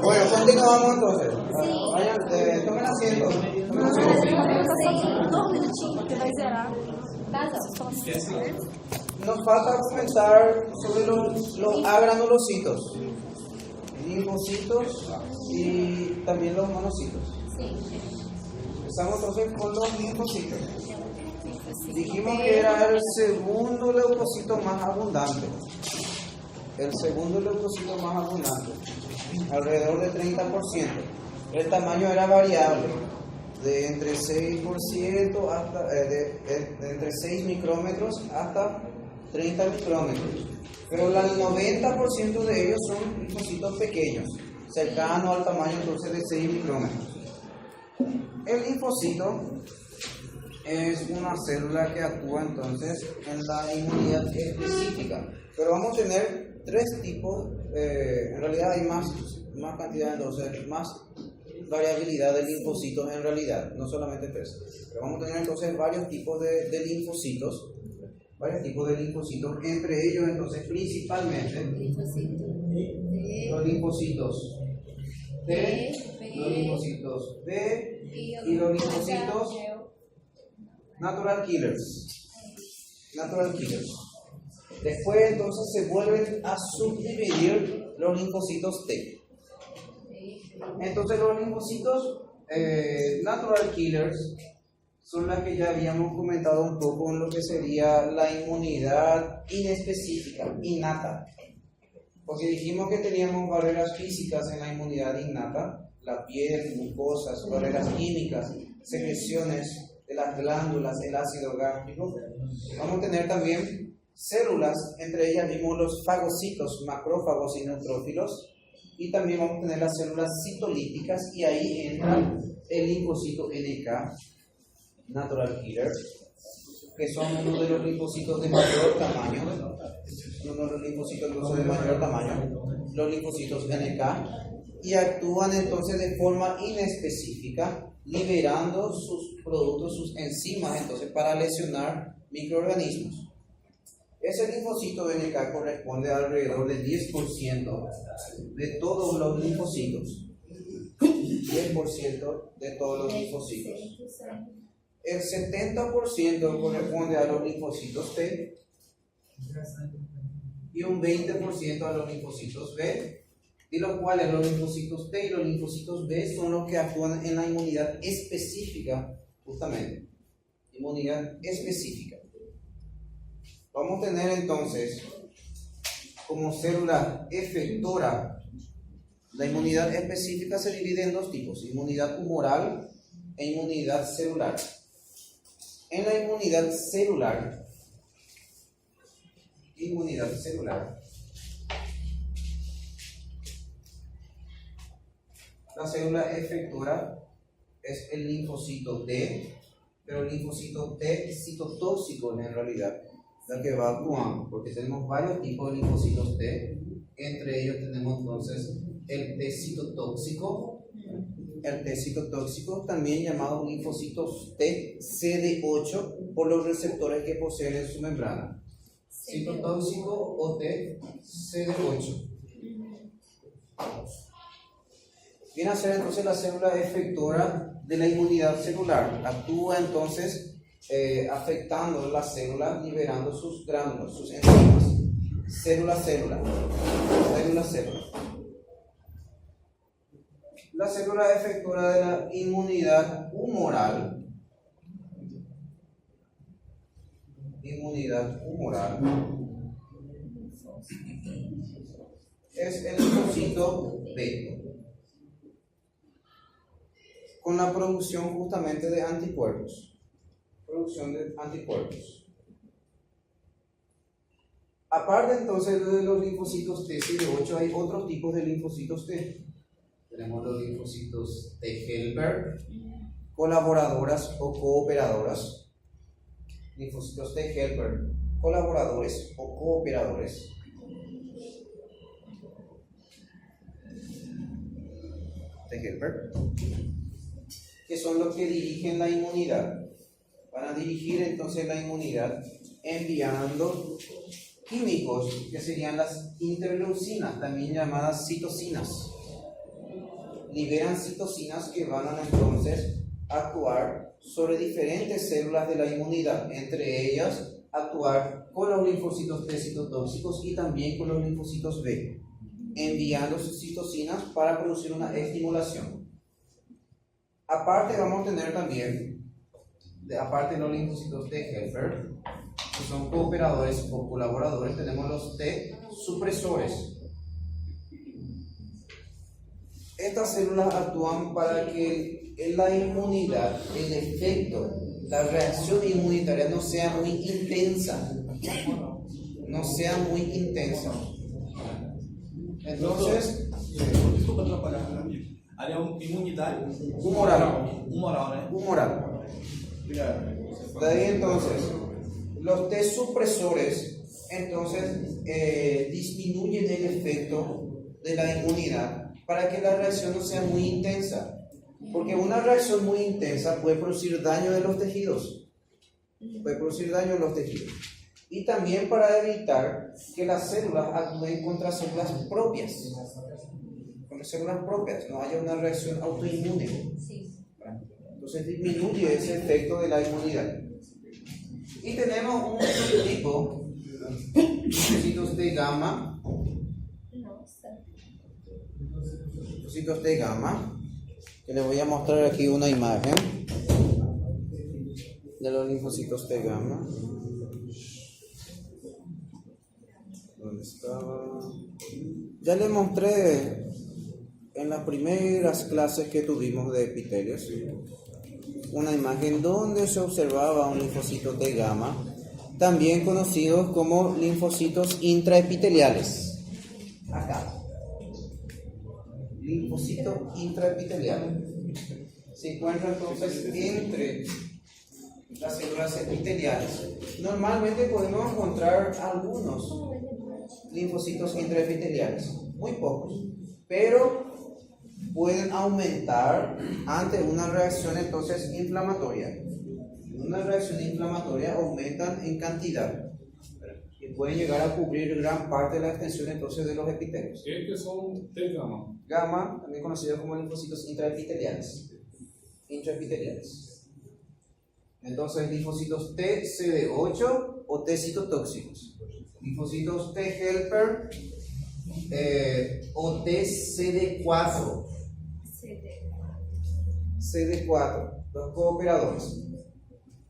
Bueno, continuamos entonces. Vayan, tomen asiento. Nos falta comentar sobre los agranulocitos, linfocitos y también los monocitos. Empezamos entonces con los linfocitos. Dijimos que era el segundo leucocito más abundante. El segundo leucocito más abundante, alrededor de 30%. El tamaño era variable, de entre 6% hasta de entre 6 micrómetros hasta 30 micrómetros. Pero el 90% de ellos son linfocitos pequeños, cercanos al tamaño entonces de 6 micrómetros. El linfocito es una célula que actúa entonces en la inmunidad específica, pero vamos a tener tres tipos, en realidad hay más cantidad, entonces más variabilidad de linfocitos en realidad, no solamente tres, pero vamos a tener entonces varios tipos de linfocitos, entre ellos entonces principalmente los linfocitos T, los linfocitos B y los linfocitos natural killers. Después entonces se vuelven a subdividir los linfocitos T. Entonces los linfocitos natural killers son las que ya habíamos comentado un poco en lo que sería la inmunidad inespecífica, innata. Porque dijimos que teníamos barreras físicas en la inmunidad innata, la piel, mucosas, barreras químicas, secreciones de las glándulas, el ácido gástrico. Vamos a tener también células, entre ellas vimos los fagocitos, macrófagos y neutrófilos, y también vamos a tener las células citolíticas, y ahí entra el linfocito NK, natural killer, que son uno de los linfocitos de mayor tamaño, los linfocitos NK, y actúan entonces de forma inespecífica, liberando sus productos, sus enzimas, entonces para lesionar microorganismos. Ese linfocito NK corresponde a alrededor del 10% de todos los linfocitos. 10% de todos los linfocitos. El 70% corresponde a los linfocitos T y un 20% a los linfocitos B, y los cuales los linfocitos T y los linfocitos B son los que actúan en la inmunidad específica, justamente. Inmunidad específica. Vamos a tener entonces como célula efectora. La inmunidad específica se divide en dos tipos: inmunidad humoral e inmunidad celular. En la inmunidad celular, la célula efectora es el linfocito T, pero el linfocito T citotóxico en realidad, la que va actuando, porque tenemos varios tipos de linfocitos T. Entre ellos tenemos entonces el T citotóxico, también llamado linfocitos T CD8 por los receptores que poseen en su membrana. Citotóxico o T CD8. Viene a ser entonces la célula efectora de la inmunidad celular. Actúa entonces afectando la célula, liberando sus gránulos, sus enzimas. Célula. La célula efectora de la inmunidad humoral. Es el linfocito B, con la producción justamente de anticuerpos. Aparte entonces de los linfocitos T CD8, hay otros tipos de linfocitos T. Tenemos los linfocitos T helper, colaboradoras o cooperadoras. Linfocitos T helper, colaboradores o cooperadores. T helper, que son los que dirigen la inmunidad. van a dirigir entonces la inmunidad enviando químicos que serían las interleucinas, también llamadas citocinas. Liberan citocinas que van a entonces actuar sobre diferentes células de la inmunidad, entre ellas actuar con los linfocitos T citotóxicos y también con los linfocitos B, enviando sus citocinas para producir una estimulación. Aparte vamos a tener también, aparte de los linfocitos T helper, que son cooperadores o colaboradores, tenemos los T supresores. Estas células actúan para que en la inmunidad, el efecto, la reacción inmunitaria no sea muy intensa. No sea muy intensa. Entonces, desculpa atrapalhar. Ali é uma imunidade humoral. Humoral, né? Humoral. De ahí entonces, los T supresores entonces disminuyen el efecto de la inmunidad para que la reacción no sea muy intensa. Porque una reacción muy intensa puede producir daño de los tejidos. Puede producir daño en los tejidos. Y también para evitar que las células actúen contra células propias. Contra células propias, no haya una reacción autoinmune. Entonces disminuye ese efecto de la inmunidad. Y tenemos un subtipo, linfocitos T gamma. Linfocitos T gamma, que les voy a mostrar aquí una imagen de los linfocitos T gamma. ¿Dónde estaba? Ya les mostré en las primeras clases que tuvimos de epitelios una imagen donde se observaba un linfocito T gamma, también conocidos como linfocitos intraepiteliales. Acá. Linfocito intraepitelial. Se encuentra entonces entre las células epiteliales. Normalmente podemos encontrar algunos linfocitos intraepiteliales, muy pocos, pero pueden aumentar ante una reacción entonces inflamatoria. Una reacción inflamatoria aumentan en cantidad y pueden llegar a cubrir gran parte de la extensión entonces de los epitelios. ¿Qué son T gamma? Gamma, también conocido como linfocitos intraepiteliales. Intraepiteliales. Entonces, linfocitos T CD8 o T citotóxicos. Linfocitos T helper o T CD4. CD4, los cooperadores.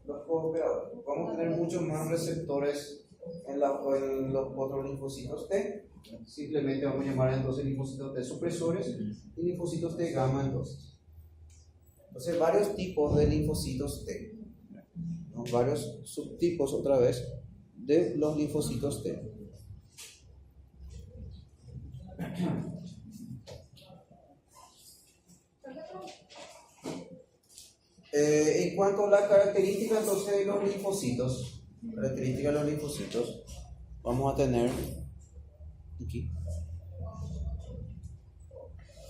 Vamos a tener muchos más receptores en los otros linfocitos T. Simplemente vamos a llamar entonces linfocitos T supresores y linfocitos T gamma entonces varios tipos de linfocitos T, ¿no? Varios subtipos otra vez de los linfocitos T. En cuanto a la característica entonces de los linfocitos, vamos a tener aquí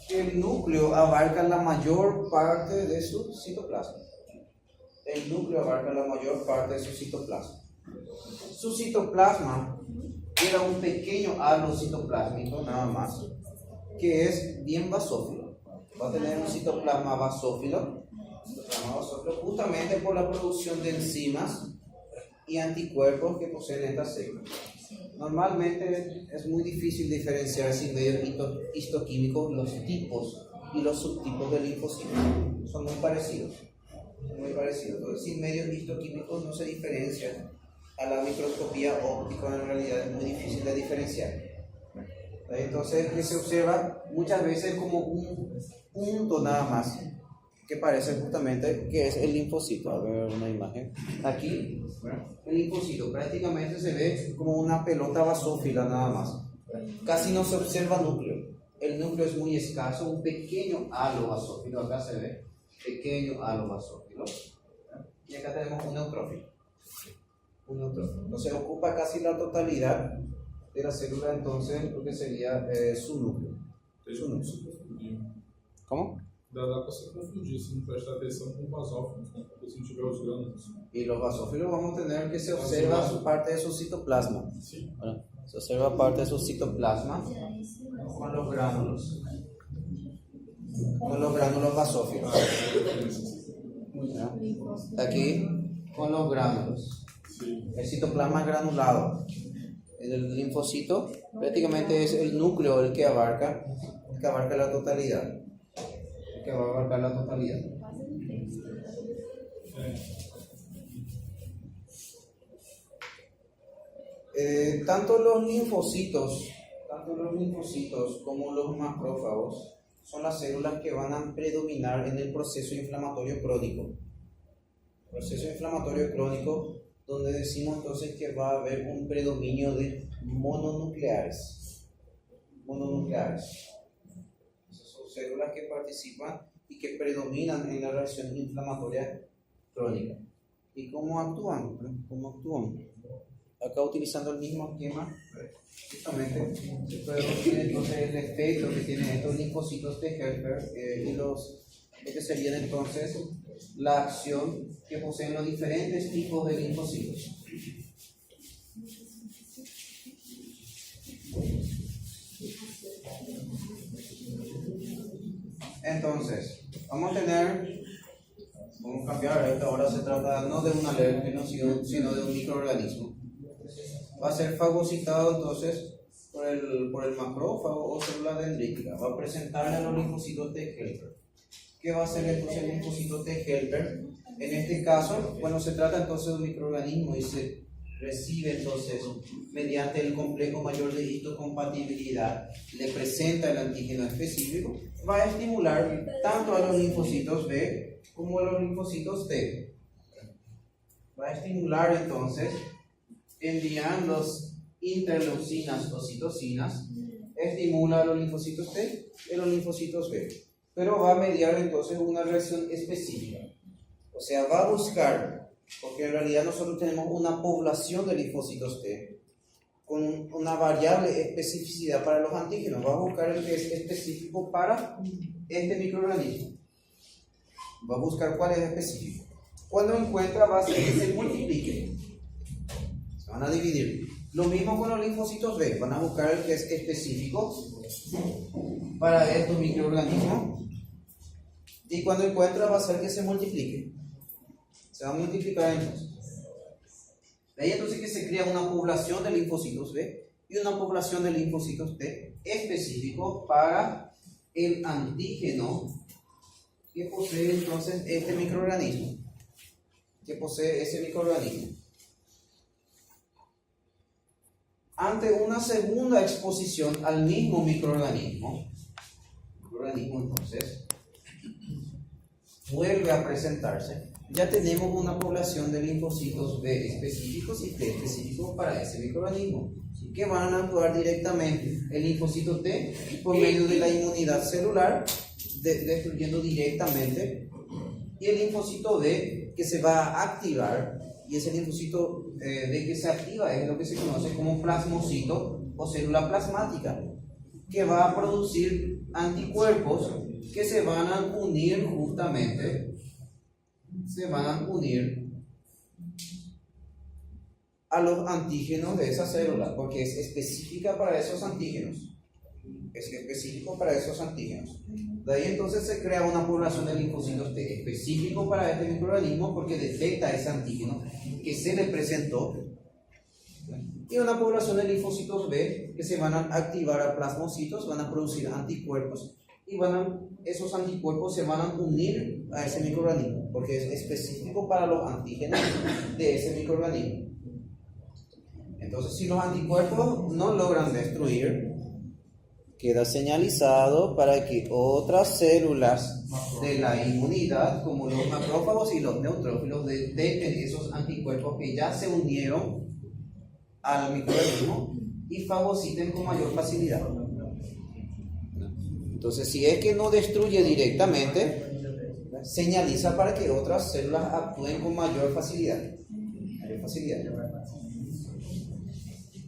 que el núcleo abarca la mayor parte de su citoplasma. Su citoplasma era un pequeño halo citoplásmico nada más, que es bien basófilo. Va a tener un citoplasma basófilo justamente por la producción de enzimas y anticuerpos que poseen estas células. Normalmente es muy difícil diferenciar sin medios histoquímicos los tipos y los subtipos de linfocitos. Son muy parecidos. Entonces, sin medios histoquímicos no se diferencian. A la microscopía óptica en realidad es muy difícil de diferenciar. Entonces, que se observa muchas veces como un punto nada más, que parece justamente que es el linfocito. A ver una imagen. Aquí, el linfocito prácticamente se ve como una pelota basófila nada más. Casi no se observa núcleo. El núcleo es muy escaso, un pequeño halo basófilo. Acá se ve, pequeño halo basófilo. Y acá tenemos un neutrófilo. Entonces ocupa casi la totalidad de la célula, entonces lo que sería su núcleo. ¿Cómo? Dá para se confundir se não prestar atenção com basófilos, né? Porque se não tiver os grânulos. Y los basófilos vamos a tener que se observa su parte de su citoplasma. Sim. Bueno, se observa parte de su citoplasma con los gránulos. Con los gránulos basófilos. ¿Ya? Aquí con los gránulos. Sim. El citoplasma granulado. El linfocito prácticamente es el núcleo el que abarca la totalidad. El que va a abarcar la totalidad. Tanto los linfocitos como los macrófagos son las células que van a predominar en el proceso inflamatorio crónico. Proceso inflamatorio crónico donde decimos entonces que va a haber un predominio de mononucleares. Esas son células que participan y que predominan en la reacción inflamatoria crónica. ¿Y cómo actúan? Acá utilizando el mismo esquema, justamente se puede ver entonces el efecto que tienen estos linfocitos de Helper y lo que serían entonces la acción que poseen los diferentes tipos de linfocitos. Entonces, vamos a cambiar, ahora se trata no de un alérgeno, sino de un microorganismo. Va a ser fagocitado entonces por el macrófago o célula dendrítica. Va a presentarle a los linfocitos de Helper. ¿Qué va a hacer entonces el linfocito de Helper? En este caso, bueno, se trata entonces de un microorganismo y se recibe entonces mediante el complejo mayor de histocompatibilidad, le presenta el antígeno específico, va a estimular tanto a los linfocitos B como a los linfocitos T. Va a estimular entonces, envían los interleucinas o citocinas, estimula a los linfocitos T y a los linfocitos B, pero va a mediar entonces una reacción específica. O sea, va a buscar, porque en realidad nosotros tenemos una población de linfocitos T con una variable especificidad para los antígenos. Va a buscar el que es específico para este microorganismo. Va a buscar cuál es específico. Cuando encuentra, va a hacer que se multiplique. Se van a dividir. Lo mismo con los linfocitos B. Van a buscar el que es específico para estos microorganismos. Y cuando encuentra, va a hacer que se multiplique. Se va a multiplicar entonces. De ahí entonces que se crea una población de linfocitos B y una población de linfocitos T específico para el antígeno que posee entonces este microorganismo. Que posee ese microorganismo. Ante una segunda exposición al mismo microorganismo entonces vuelve a presentarse. Ya tenemos una población de linfocitos B específicos y T específicos para ese microorganismo, que van a actuar directamente el linfocito T por medio de la inmunidad celular, destruyendo directamente, y el linfocito B que se va a activar, y ese linfocito B que se activa es lo que se conoce como plasmocito o célula plasmática, que va a producir anticuerpos que se van a unir justamente a los antígenos de esa célula, porque es específica para esos antígenos. Es específico para esos antígenos. De ahí entonces se crea una población de linfocitos T específico para este microorganismo porque detecta ese antígeno que se le presentó, y una población de linfocitos B que se van a activar a plasmocitos, van a producir anticuerpos y esos anticuerpos se van a unir a ese microorganismo porque es específico para los antígenos de ese microorganismo. Entonces, si los anticuerpos no logran destruir, queda señalizado para que otras células de la inmunidad, como los macrófagos y los neutrófilos, detecten esos anticuerpos que ya se unieron al microorganismo y fagociten con mayor facilidad. Entonces, si es que no destruye directamente, señaliza para que otras células actúen con mayor facilidad.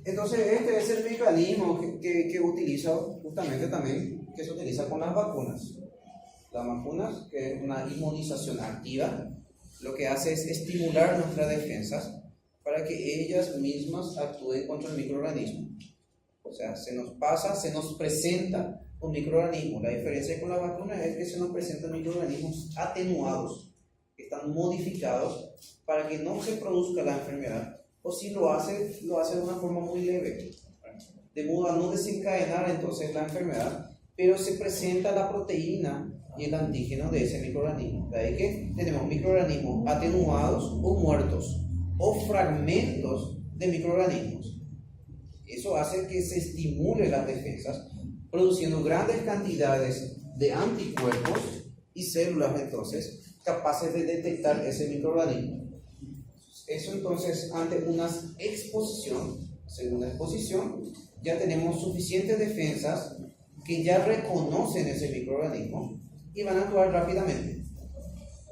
Entonces, este es el mecanismo que utiliza justamente también, que se utiliza con las vacunas. La vacuna, que es una inmunización activa, lo que hace es estimular nuestras defensas para que ellas mismas actúen contra el microorganismo. O sea, se nos presenta un microorganismo. La diferencia con la vacuna es que se nos presentan microorganismos atenuados, que están modificados para que no se produzca la enfermedad, o si lo hace de una forma muy leve, de modo a no desencadenar entonces la enfermedad, pero se presenta la proteína y el antígeno de ese microorganismo. De ahí que tenemos microorganismos atenuados o muertos, o fragmentos de microorganismos. Eso hace que se estimule las defensas, produciendo grandes cantidades de anticuerpos y células entonces capaces de detectar ese microorganismo. Eso entonces, ante una exposición, segunda exposición, ya tenemos suficientes defensas que ya reconocen ese microorganismo y van a actuar rápidamente.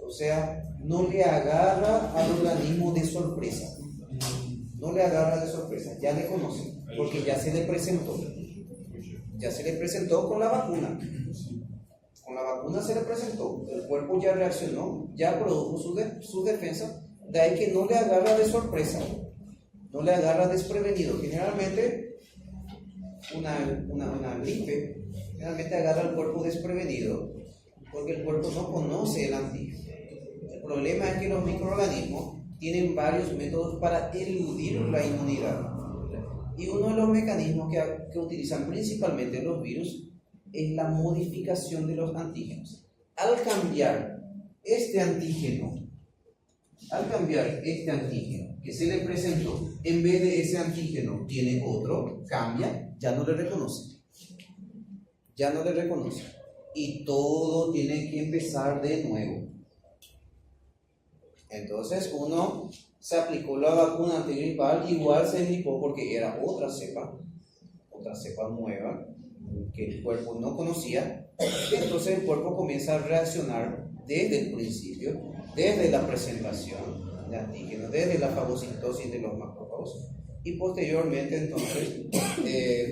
O sea, no le agarra al organismo de sorpresa. No le agarra de sorpresa, ya le conocen, porque ya se le presentó. Ya se le presentó con la vacuna. Con la vacuna se le presentó, el cuerpo ya reaccionó, ya produjo su defensa, de ahí que no le agarra de sorpresa, no le agarra desprevenido. Generalmente, una gripe, generalmente agarra al cuerpo desprevenido, porque el cuerpo no conoce el antígeno. El problema es que los microorganismos tienen varios métodos para eludir la inmunidad. Y uno de los mecanismos que utilizan principalmente los virus es la modificación de los antígenos. Al cambiar este antígeno, que se le presentó, en vez de ese antígeno tiene otro, cambia, ya no le reconoce. Y todo tiene que empezar de nuevo. Entonces uno se aplicó la vacuna antigripal, igual se aplicó porque era otra cepa nueva que el cuerpo no conocía. Entonces el cuerpo comienza a reaccionar desde el principio, desde la presentación de antígenos, desde la fagocitosis de los macrófagos, y posteriormente entonces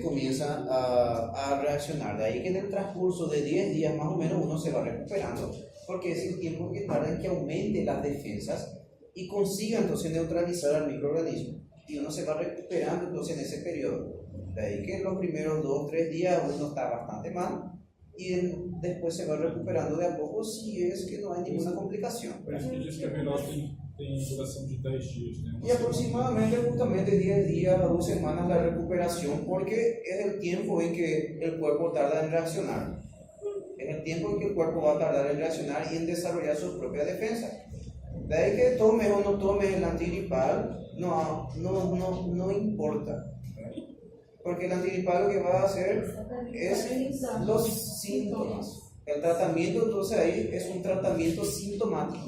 comienza a reaccionar. De ahí que en el transcurso de 10 días más o menos uno se va recuperando, porque es el tiempo que tarda en que aumente las defensas y consiga entonces neutralizar al microorganismo, y uno se va recuperando entonces en ese periodo. De ahí que en los primeros 2 o 3 días uno está bastante mal, y después se va recuperando de a poco si es que no hay ninguna complicación. Parece que diz que a virose tem duração de 10 dias, né? Y aproximadamente justamente 10 días a 2 semanas la recuperación, porque es el tiempo en que el cuerpo tarda en reaccionar. Es el tiempo en que el cuerpo va a tardar en reaccionar y en desarrollar sus propias defensas. De ahí que tomes o no tomes el antigripal, no importa. Porque el antigripal lo que va a hacer es los síntomas. El tratamiento entonces ahí es un tratamiento sintomático.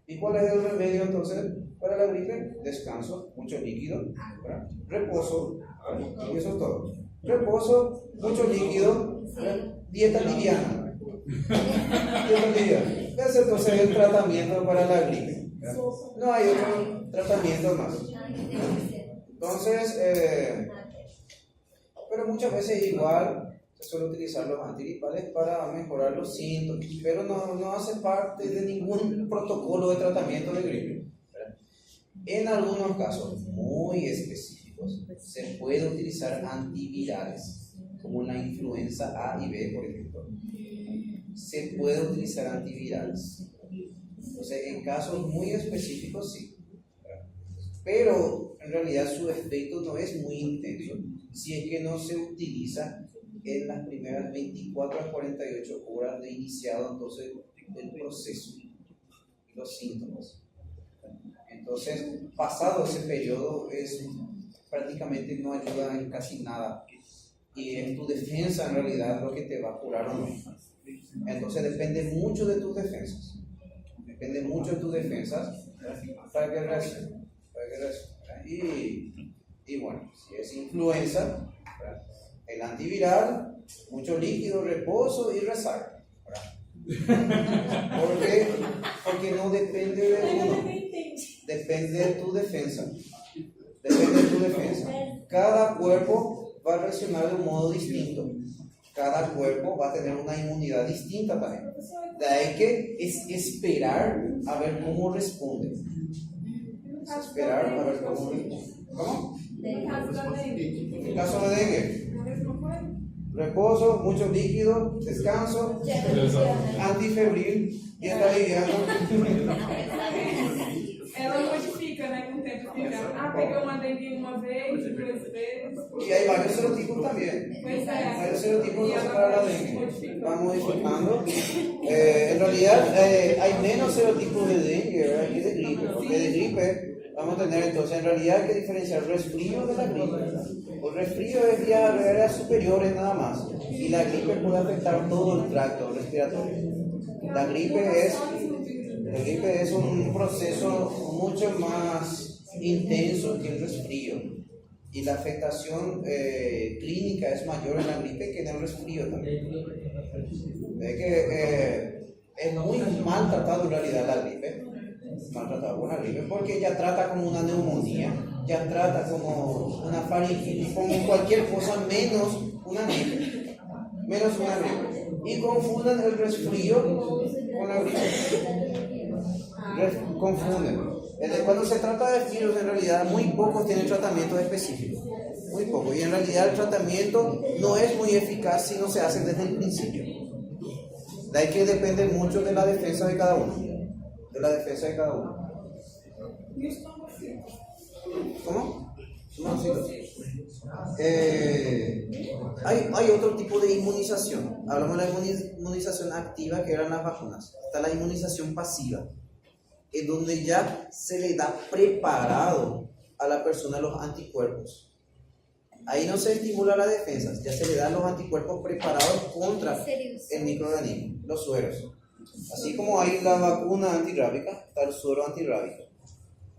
¿Y cuál es el remedio entonces para la gripe? Descanso, mucho líquido, ¿verdad? Reposo, ¿verdad? Y eso es todo. Reposo, mucho líquido, ¿verdad? Dieta liviana. Ese es entonces el tratamiento para la gripe, ¿verdad? No hay otro tratamiento más. Entonces, pero muchas veces igual se suele utilizar los antigripales para mejorar los síntomas, pero no hace parte de ningún protocolo de tratamiento de gripe, ¿verdad? En algunos casos muy específicos se puede utilizar antivirales, como la influenza A y B, por ejemplo. Se puede utilizar antivirales. Entonces, en casos muy específicos sí, ¿verdad? Pero en realidad su efecto no es muy intenso si es que no se utiliza en las primeras 24 a 48 horas de iniciado entonces el proceso y los síntomas. Entonces, pasado ese periodo, prácticamente no ayuda en casi nada, y es tu defensa en realidad lo que te va a curar o no. Entonces depende mucho de tus defensas, para que reaccione. Y bueno, si es influenza, ¿verdad? El antiviral, mucho líquido, reposo y rezaga, ¿verdad? Porque no depende de uno, depende de tu defensa. Cada cuerpo va a reaccionar de un modo distinto. cada cuerpo va a tener una inmunidad distinta también. De ahí que es esperar a ver cómo responde. Es esperar a ver cómo responde. ¿Cómo? En caso de dengue. Reposo, mucho líquido, descanso, antifebril, dieta liviana. Ela modifica, né, com o tempo fica. Peguei uma dengue uma vez, 2 vezes. Y hay varios serotipos también. Pois é. Varios serotipos no son para la dengue. Van modificando. En realidad hay menos serotipos de dengue, ¿verdad? Y de gripe. Porque de gripe vamos a tener entonces, en realidad hay que diferenciar resfrío de la gripe. El resfrío es ya de áreas superiores nada más. Y la gripe puede afectar todo el tracto respiratorio. La gripe es un proceso mucho más intenso que el resfrío. Y la afectación clínica es mayor en la gripe que en el resfrío también. Es que es muy mal tratado en realidad la gripe. Maltratado con la gripe porque ya trata como una neumonía, ya trata como una faringitis, como cualquier cosa menos una gripe. Y confunden el resfrío con la gripe. Confunden. Cuando se trata de virus, en realidad muy pocos tienen tratamiento específico. Muy poco. Y en realidad el tratamiento no es muy eficaz si no se hace desde el principio. De ahí que depende mucho de la defensa de cada uno. ¿Cómo? Hay otro tipo de inmunización. Hablamos de la inmunización activa, que eran las vacunas. Está la inmunización pasiva, en donde ya se le da preparado a la persona los anticuerpos. Ahí no se estimula las defensas, ya se le dan los anticuerpos preparados contra el microorganismo, los sueros. Así como hay la vacuna antirrábica, está el suero antirrábico.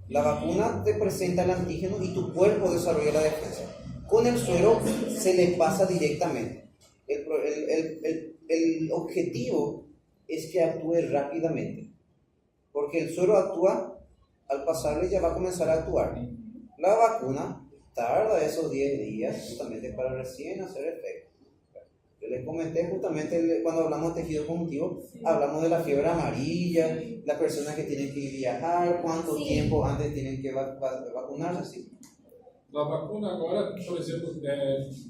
La vacuna te presenta el antígeno y tu cuerpo desarrolla la defensa. Con el suero se le pasa directamente. El objetivo es que actúe rápidamente, porque el suero actúa, al pasarle ya va a comenzar a actuar. La vacuna tarda esos 10 días justamente para recién hacer efecto. Yo les comenté justamente cuando hablamos de tejido conjuntivo, hablamos de la fiebre amarilla, las personas que tienen que viajar, cuánto tiempo antes tienen que vacunarse, así. A vacuna agora, por exemplo,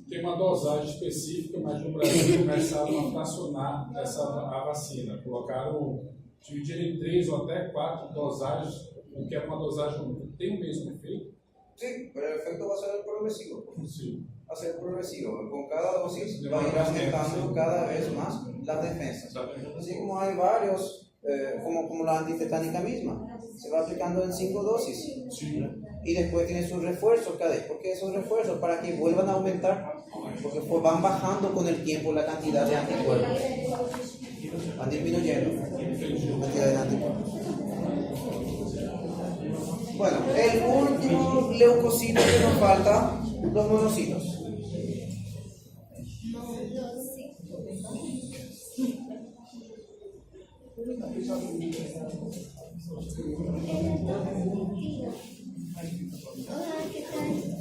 tem uma dosagem específica, mas no Brasil começaram a fracionar a vacina. Colocaram, dividiram em 3 ou até 4 dosagens, o que é uma dosagem que tem o mesmo efeito. Sí, pero el efecto va a ser progresivo. Sí. Va a ser progresivo. Con cada dosis va a ir aumentando cada vez más las defensas. Así como hay varios, como la antifetánica misma, se va aplicando en 5 dosis. Sí. Y después tiene sus refuerzos cada vez. ¿Por qué esos refuerzos? Para que vuelvan a aumentar. Porque pues van bajando con el tiempo la cantidad de anticuerpos. Van disminuyendo la cantidad de anticuerpos. Bueno, el último leucocito que nos falta, los monocitos.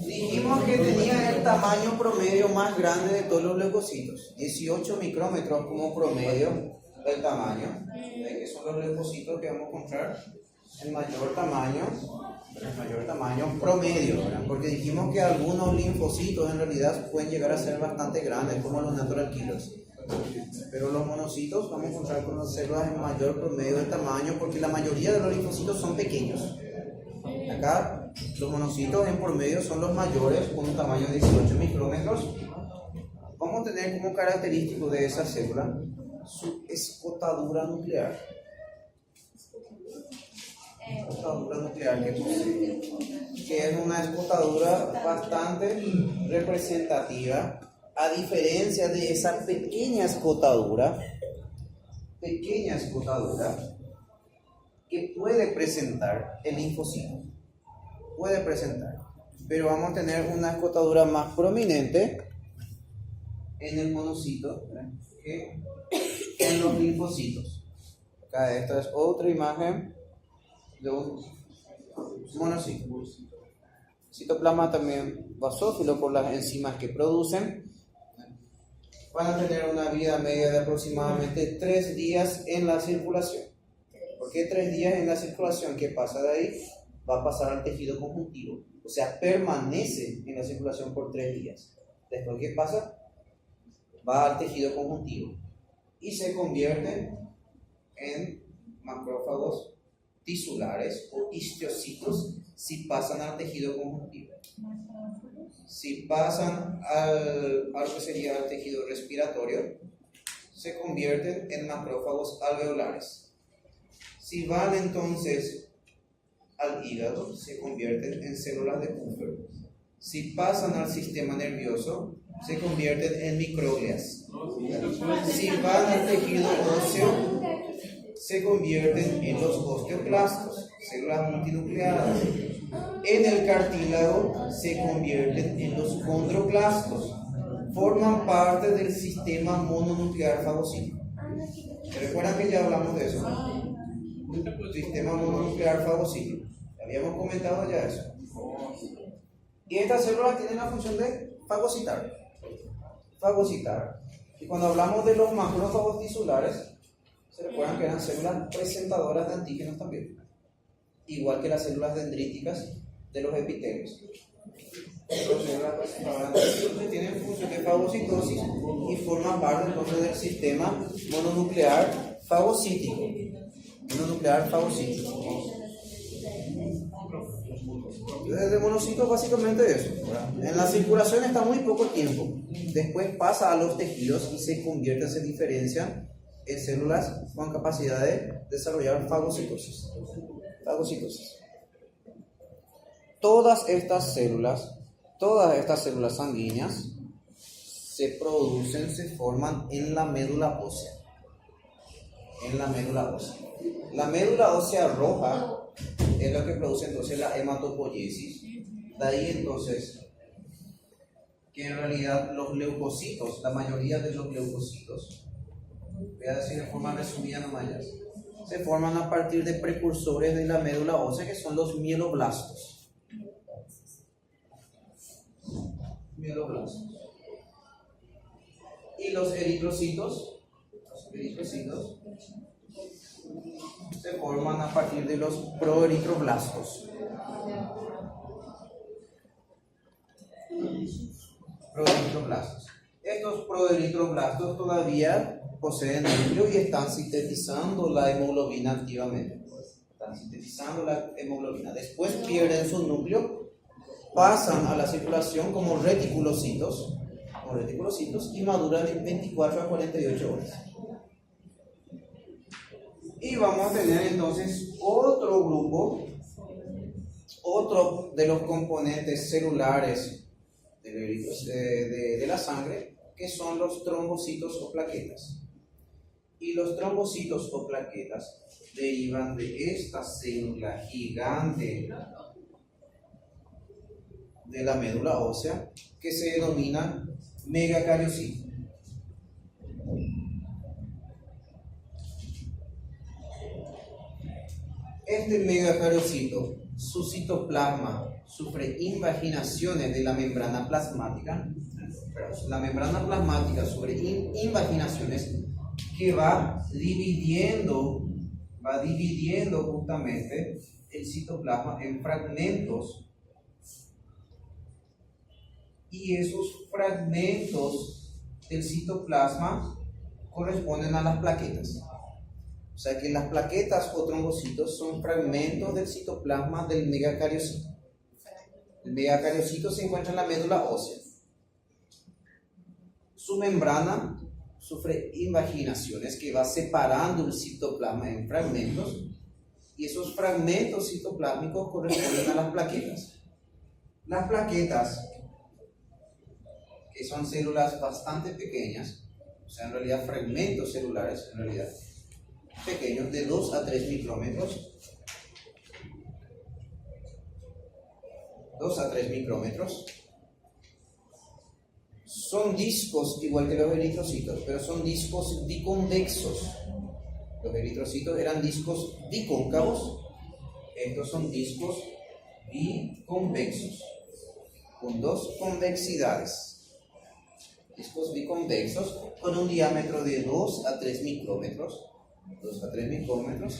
Dijimos que tenían el tamaño promedio más grande de todos los leucocitos, 18 micrómetros como promedio del tamaño, que son los leucocitos que vamos a encontrar en mayor tamaño promedio, ¿verdad? Porque dijimos que algunos linfocitos en realidad pueden llegar a ser bastante grandes, como los natural killers. Pero los monocitos vamos a encontrar con las células en mayor promedio de tamaño, porque la mayoría de los linfocitos son pequeños. Acá los monocitos en promedio son los mayores, con un tamaño de 18 micrómetros. Vamos a tener como característico de esa célula su escotadura nuclear. Escotadura nuclear que es una escotadura bastante representativa, a diferencia de esa pequeña escotadura que puede presentar el linfocito. Pero vamos a tener una escotadura más prominente en el monocito, ¿verdad?, que en los linfocitos. Acá esta es otra imagen de un monocito. Citoplasma también basófilo por las enzimas que producen. van a tener una vida media de aproximadamente 3 días en la circulación. ¿Por qué 3 días en la circulación? ¿Qué pasa de ahí? Va a pasar al tejido conjuntivo. O sea, permanece en la circulación por 3 días. Después, ¿qué pasa? Va al tejido conjuntivo y se convierte en macrófagos tisulares o histocitos si pasan al tejido conjuntivo. Si pasan al que sería el tejido respiratorio, se convierten en macrófagos alveolares. Si van entonces al hígado, se convierten en células de Kupffer. Si pasan al sistema nervioso, se convierten en microglias. Si van al tejido óseo, se convierten en los osteoclastos, células multinucleadas. En el cartílago se convierten en los condroclastos. Forman parte del sistema mononuclear fagocítico. ¿Recuerdan que ya hablamos de eso? Sistema mononuclear fagocítico. Habíamos comentado ya eso. Y estas células tienen la función de fagocitar. Y cuando hablamos de los macrófagos tisulares, se recuerdan que eran células presentadoras de antígenos también, igual que las células dendríticas de los epitelios. Las células presentadoras de antígenos tienen función de fagocitosis y forman parte entonces del sistema mononuclear fagocítico. Desde monocitos básicamente eso, ¿verdad? En la circulación está muy poco tiempo, después pasa a los tejidos y se convierte, se diferencian en células con capacidad de desarrollar fagocitosis. Todas estas células sanguíneas se forman en la médula ósea. La médula ósea roja es lo que produce entonces la hematopoiesis. De ahí entonces que en realidad los leucocitos, la mayoría de los leucocitos, voy a decir de forma resumida nomás ya, se forman a partir de precursores de la médula ósea que son los mieloblastos. Y los eritrocitos se forman a partir de los proeritroblastos. Estos proeritroblastos todavía poseen núcleo y están sintetizando la hemoglobina activamente. Después pierden su núcleo, pasan a la circulación como reticulocitos y maduran en 24 a 48 horas. Y vamos a tener entonces otro grupo, otro de los componentes celulares de la sangre, que son los trombocitos o plaquetas. Y los trombocitos o plaquetas derivan de esta célula gigante de la médula ósea que se denomina megacariocito. Este megacariocito, su citoplasma sufre invaginaciones de la membrana plasmática. La membrana plasmática sufre invaginaciones que va dividiendo justamente el citoplasma en fragmentos. Y esos fragmentos del citoplasma corresponden a las plaquetas. O sea que las plaquetas o trombocitos son fragmentos del citoplasma del megacariocito. El megacariocito se encuentra en la médula ósea. Su membrana sufre invaginaciones que va separando el citoplasma en fragmentos, y esos fragmentos citoplásmicos corresponden a las plaquetas. Las plaquetas, que son células bastante pequeñas, o sea, en realidad fragmentos celulares, en realidad pequeños, de 2 a 3 micrómetros, son discos igual que los eritrocitos, pero son discos diconvexos. Los eritrocitos eran discos dicóncavos, estos son discos biconvexos, con 2 convexidades. discos biconvexos con un diámetro de 2 a 3 micrómetros. 2 a 3 micrómetros.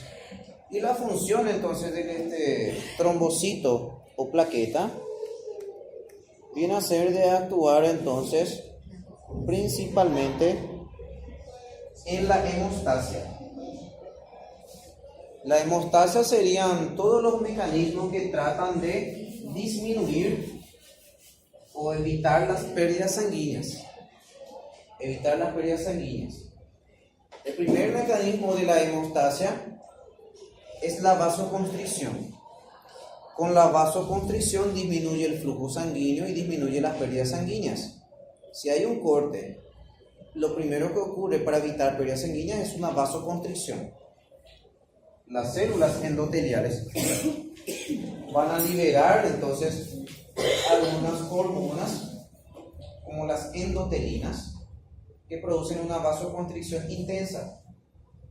Y la función entonces de este trombocito o plaqueta viene a ser de actuar entonces principalmente en la hemostasia. La hemostasia serían todos los mecanismos que tratan de disminuir o evitar las pérdidas sanguíneas. Evitar las pérdidas sanguíneas. El primer mecanismo de la hemostasia es la vasoconstricción. Con la vasoconstricción disminuye el flujo sanguíneo y disminuye las pérdidas sanguíneas. Si hay un corte, lo primero que ocurre para evitar pérdidas sanguíneas es una vasoconstricción. Las células endoteliales van a liberar entonces algunas hormonas como las endotelinas que producen una vasoconstricción intensa,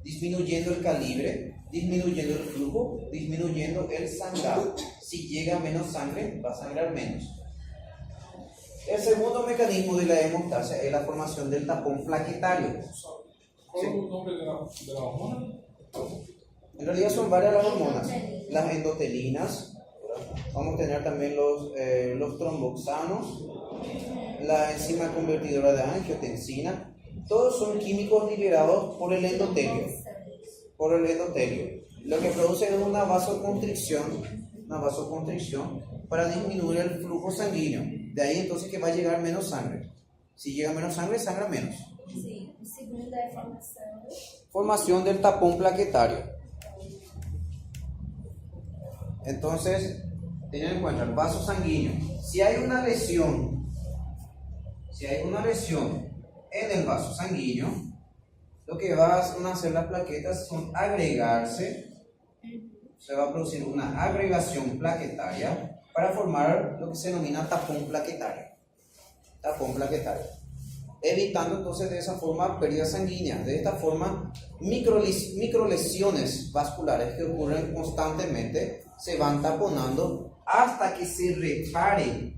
disminuyendo el calibre, disminuyendo el flujo, disminuyendo el sangrado. Si llega menos sangre, va a sangrar menos. El segundo mecanismo de la hemostasia es la formación del tapón plaquetario. ¿Cuál es el nombre de la hormona? En realidad son varias las hormonas. Las endotelinas, vamos a tener también los tromboxanos, la enzima convertidora de angiotensina. Todos son químicos liberados por el endotelio. Por el endotelio. Lo que produce es una vasoconstricción para disminuir el flujo sanguíneo. De ahí entonces que va a llegar menos sangre. Si llega menos sangre, sangra menos. Sí, segunda formación. Formación del tapón plaquetario. Entonces, tengan en cuenta el vaso sanguíneo. Si hay una lesión en el vaso sanguíneo, lo que van a hacer las plaquetas son agregarse. Se va a producir una agregación plaquetaria para formar lo que se denomina tapón plaquetario. Tapón plaquetario. Evitando entonces de esa forma pérdidas sanguíneas. De esta forma, microlesiones vasculares que ocurren constantemente se van taponando hasta que se repare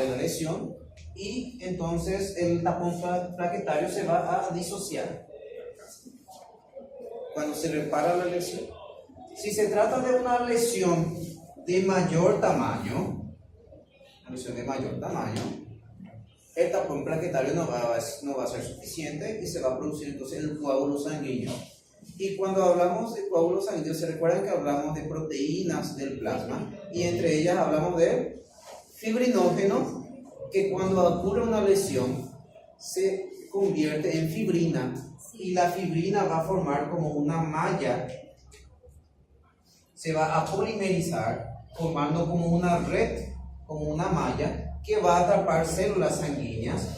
la lesión, y entonces el tapón plaquetario se va a disociar cuando se repara la lesión. Si se trata de una lesión de mayor tamaño, el tapón plaquetario no va a ser suficiente y se va a producir entonces el coágulo sanguíneo. Y cuando hablamos de coágulos sanguíneos, se recuerdan que hablamos de proteínas del plasma, y entre ellas hablamos de fibrinógeno, que cuando ocurre una lesión se convierte en fibrina, y la fibrina va a formar como una malla, se va a polimerizar formando como una red, como una malla que va a atrapar células sanguíneas,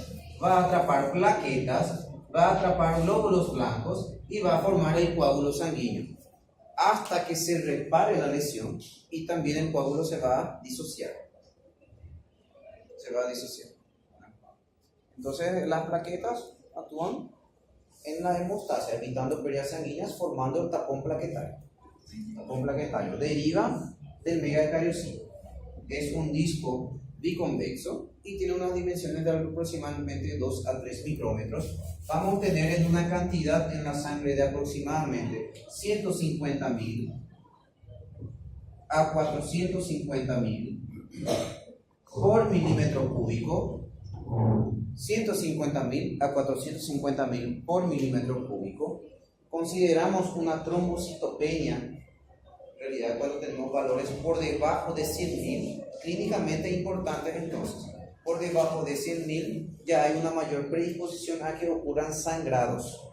va a atrapar plaquetas, va a atrapar glóbulos blancos y va a formar el coágulo sanguíneo hasta que se repare la lesión, y también el coágulo se va a disociar. Entonces las plaquetas actúan en la hemostasia, evitando pérdidas sanguíneas, formando el tapón plaquetario. El tapón plaquetario deriva del megacariocito. Es un disco biconvexo y tiene unas dimensiones de aproximadamente 2 a 3 micrómetros. Vamos a tener en una cantidad en la sangre de aproximadamente 150.000 a 450.000 por milímetro cúbico. 150.000 a 450.000 por milímetro cúbico. Consideramos una trombocitopenia, en realidad cuando tenemos valores por debajo de 100.000, clínicamente importantes. Entonces, por debajo de 100.000 ya hay una mayor predisposición a que ocurran sangrados.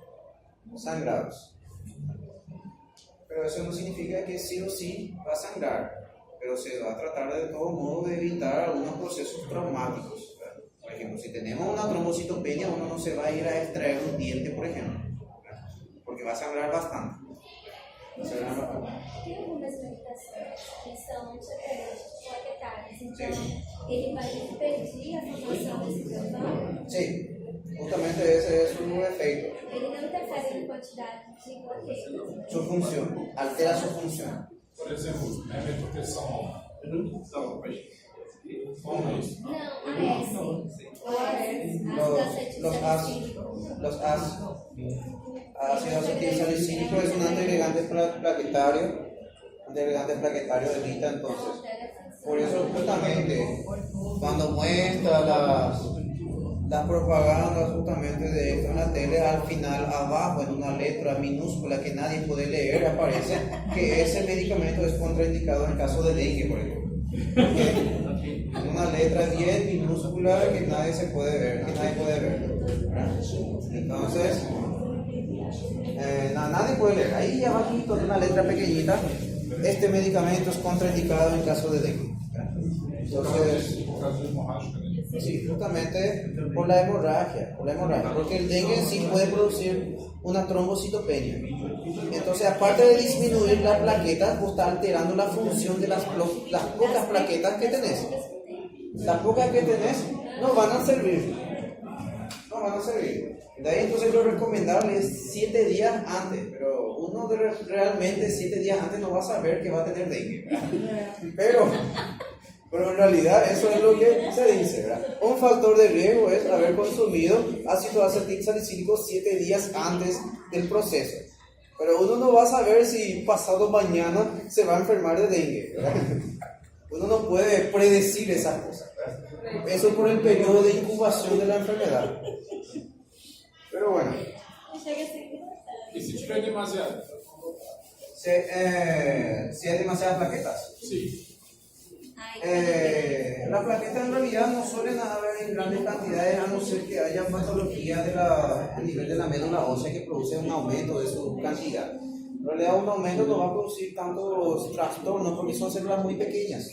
Pero eso no significa que sí o sí va a sangrar, pero se va a tratar de todo modo de evitar algunos procesos traumáticos. Por ejemplo, si tenemos una trombocitopenia, uno no se va a ir a extraer un diente, por ejemplo, porque va a sangrar bastante. Tem algumas medicações que são antiaderentes plaquetários, então ele vai impedir a formação desse tampão? Sí, justamente ese es su efecto. Ele não interfere na quantidade de plaquetas. Su función, altera su función. Por exemplo, retropressão. Não, AS. Los ácido acetilsalicílico es un antiagregante plaquetario de Vita, entonces. Por eso justamente cuando muestra las propagandas justamente de esto en la tele, al final abajo en una letra minúscula que nadie puede leer aparece que ese medicamento es contraindicado en caso de dengue, por ejemplo. Una letra bien minúscula que nadie puede ver, ¿verdad? Entonces nadie puede leer. Ahí abajito en una letra pequeñita, este medicamento es contraindicado en caso de dengue. Entonces, sí, justamente por la hemorragia, porque el dengue en sí puede producir una trombocitopenia. Entonces, aparte de disminuir las plaquetas, vos estás alterando la función de las pocas plaquetas que tenés. Las pocas que tenés no van a servir. De ahí entonces lo recomendable es 7 días antes, pero uno realmente 7 días antes no va a saber que va a tener dengue, pero en realidad eso es lo que se dice, ¿verdad? Un factor de riesgo es haber consumido ácido acetilsalicílico 7 días antes del proceso, pero uno no va a saber si pasado mañana se va a enfermar de dengue, ¿verdad? Uno no puede predecir esas cosas, ¿verdad? Eso por el periodo de incubación de la enfermedad. Pero bueno. ¿Y si tiver demasiado? Si hay demasiadas plaquetas. Sí. Las plaquetas en realidad no suelen haber en grandes cantidades, a no ser que haya patología a nivel de la médula ósea que produce un aumento de su cantidad. En realidad un aumento no va a producir tantos trastornos porque son células muy pequeñas.